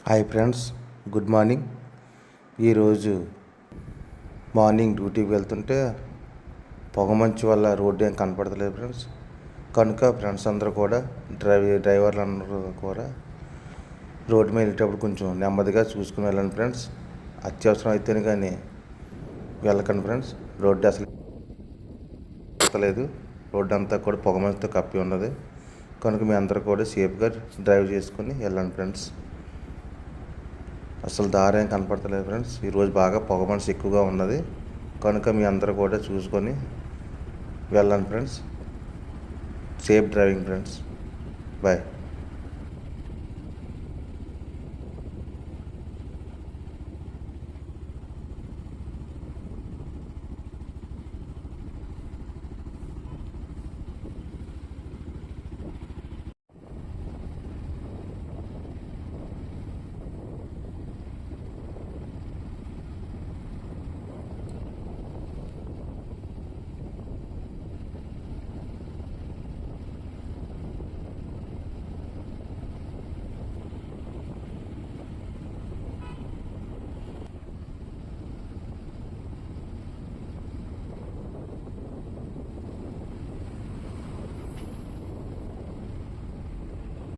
Hi friends, good morning. ఈరోజు morning డ్యూటీకి వెళ్తుంటే పొగమంచు వల్ల రోడ్డు ఏం కనపడతలేదు ఫ్రెండ్స్. కనుక ఫ్రెండ్స్ అందరూ కూడా డ్రైవర్లు అందరూ కూడా రోడ్డు మీద వెళ్ళేటప్పుడు కొంచెం నెమ్మదిగా చూసుకుని వెళ్ళండి ఫ్రెండ్స్. అత్యవసరం అయితేనే కానీ వెళ్ళకండి ఫ్రెండ్స్. రోడ్డు అసలు లేదు, రోడ్డు అంతా కూడా పొగమంచుతో కప్పి ఉన్నది. కనుక మీ అందరూ కూడా సేఫ్గా డ్రైవ్ చేసుకుని వెళ్ళండి ఫ్రెండ్స్. అసలు దారి ఏం కనపడతలేదు ఫ్రెండ్స్. ఈరోజు బాగా పొగమంచు ఎక్కువగా ఉన్నది. కనుక మీ అందరూ కూడా చూసుకొని వెళ్ళండి friends. Safe driving friends. Bye.